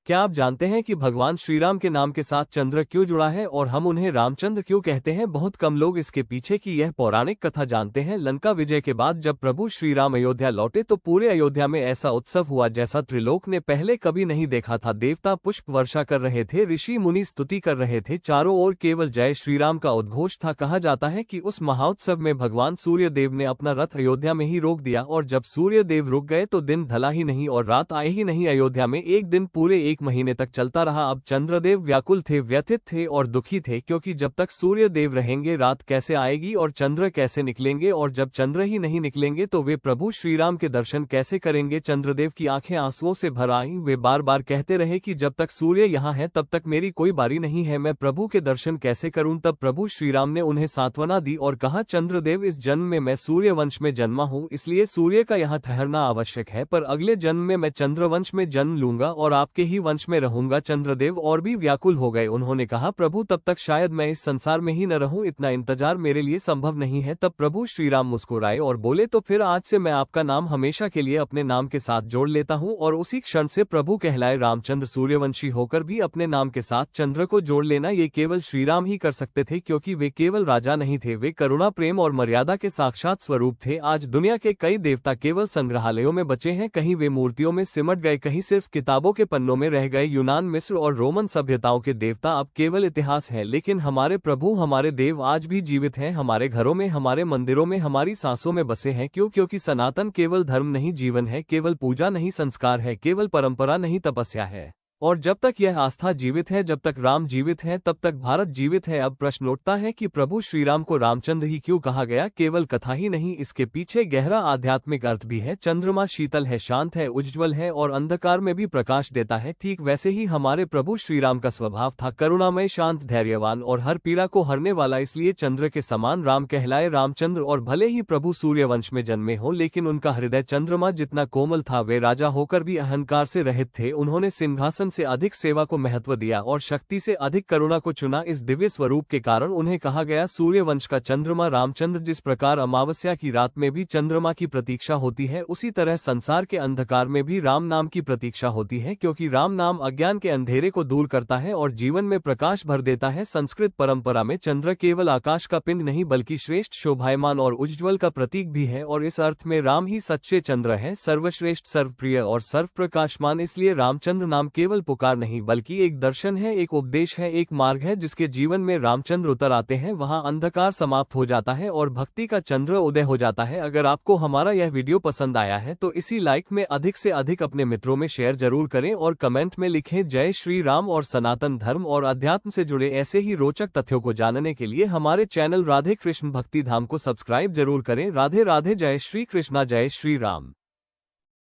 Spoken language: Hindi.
क्या आप जानते हैं कि भगवान श्रीराम के नाम के साथ चंद्र क्यों जुड़ा है और हम उन्हें रामचंद्र क्यों कहते हैं? बहुत कम लोग इसके पीछे की यह पौराणिक कथा जानते हैं। लंका विजय के बाद जब प्रभु श्रीराम अयोध्या लौटे तो पूरे अयोध्या में ऐसा उत्सव हुआ जैसा त्रिलोक ने पहले कभी नहीं देखा था। देवता पुष्प वर्षा कर रहे थे, ऋषि मुनि स्तुति कर रहे थे, चारों ओर केवल जय श्रीराम का उद्घोष था। कहा जाता है कि उस महाउत्सव में भगवान सूर्य देव ने अपना रथ अयोध्या में ही रोक दिया और जब सूर्य देव रुक गए तो दिन ढला ही नहीं और रात आए ही नहीं। अयोध्या में एक दिन पूरे 1 महीने तक चलता रहा। अब चंद्रदेव व्याकुल थे, व्यथित थे और दुखी थे, क्योंकि जब तक सूर्य देव रहेंगे रात कैसे आएगी और चंद्र कैसे निकलेंगे, और जब चंद्र ही नहीं निकलेंगे तो वे प्रभु श्रीराम के दर्शन कैसे करेंगे। चंद्रदेव की आंखें आंसुओं से भर आईं। वे बार बार कहते रहे कि जब तक सूर्य यहाँ है तब तक मेरी कोई बारी नहीं है, मैं प्रभु के दर्शन कैसे करूं। तब प्रभु श्रीराम ने उन्हें सांत्वना दी और कहा, चंद्रदेव, इस जन्म में मैं सूर्य वंश में जन्मा हूँ, इसलिए सूर्य का यहाँ ठहरना आवश्यक है, पर अगले जन्म में मैं चंद्रवंश में जन्म लूंगा और आपके ही वंश में रहूंगा। चंद्रदेव और भी व्याकुल हो गए। उन्होंने कहा, प्रभु, तब तक शायद मैं इस संसार में ही न रहूं, इतना इंतजार मेरे लिए संभव नहीं है। तब प्रभु श्रीराम मुस्कुराए और बोले, तो फिर आज से मैं आपका नाम हमेशा के लिए अपने नाम के साथ जोड़ लेता हूं। और उसी क्षण से प्रभु कहलाए रामचंद्र। सूर्यवंशी होकर भी अपने नाम के साथ चंद्र को जोड़ लेना ये केवल श्रीराम ही कर सकते थे, क्योंकि वे केवल राजा नहीं थे, वे करुणा, प्रेम और मर्यादा के साक्षात स्वरूप थे। आज दुनिया के कई देवता केवल संग्रहालयों में बचे हैं, कहीं वे मूर्तियों में सिमट गए, कहीं सिर्फ किताबों के पन्नों में रह गए। यूनान, मिस्र और रोमन सभ्यताओं के देवता अब केवल इतिहास है, लेकिन हमारे प्रभु, हमारे देव आज भी जीवित हैं, हमारे घरों में, हमारे मंदिरों में, हमारी सांसों में बसे हैं। क्यों? क्योंकि सनातन केवल धर्म नहीं जीवन है, केवल पूजा नहीं संस्कार है, केवल परंपरा नहीं तपस्या है। और जब तक यह आस्था जीवित है, जब तक राम जीवित है, तब तक भारत जीवित है। अब प्रश्न उठता है कि प्रभु श्रीराम को रामचंद्र ही क्यों कहा गया? केवल कथा ही नहीं, इसके पीछे गहरा आध्यात्मिक अर्थ भी है। चंद्रमा शीतल है, शांत है, उज्ज्वल है और अंधकार में भी प्रकाश देता है। ठीक वैसे ही हमारे प्रभु श्रीराम का स्वभाव था, करुणामय, शांत, धैर्यवान और हर पीड़ा को हरने वाला, इसलिए चंद्र के समान राम कहलाए रामचंद्र। और भले ही प्रभु सूर्यवंश में जन्मे हो, लेकिन उनका हृदय चंद्रमा जितना कोमल था। वे राजा होकर भी अहंकार से रहित थे। उन्होंने सिंहासन से अधिक सेवा को महत्व दिया और शक्ति से अधिक करुणा को चुना। इस दिव्य स्वरूप के कारण उन्हें कहा गया सूर्यवंश का चंद्रमा रामचंद्र। जिस प्रकार अमावस्या की रात में भी चंद्रमा की प्रतीक्षा होती है, उसी तरह संसार के अंधकार में भी राम नाम की प्रतीक्षा होती है, क्योंकि राम नाम अज्ञान के अंधेरे को दूर करता है और जीवन में प्रकाश भर देता है। संस्कृत परंपरा में चंद्र केवल आकाश का पिंड नहीं, बल्कि श्रेष्ठ, शोभायमान और उज्ज्वल का प्रतीक भी है, और इस अर्थ में राम ही सच्चे चंद्र है, सर्वश्रेष्ठ, सर्वप्रिय और सर्वप्रकाशमान। इसलिए रामचंद्र नाम केवल पुकार नहीं, बल्कि एक दर्शन है, एक उपदेश है, एक मार्ग है। जिसके जीवन में रामचंद्र उतर आते हैं वहां अंधकार समाप्त हो जाता है और भक्ति का चंद्र उदय हो जाता है। अगर आपको हमारा यह वीडियो पसंद आया है तो इसी लाइक में अधिक से अधिक अपने मित्रों में शेयर जरूर करें और कमेंट में लिखें जय श्री राम। और सनातन धर्म और अध्यात्म से जुड़े ऐसे ही रोचक तथ्यों को जानने के लिए हमारे चैनल राधे कृष्ण भक्ति धाम को सब्सक्राइब जरूर करें। राधे राधे, जय श्री कृष्णा, जय श्री राम।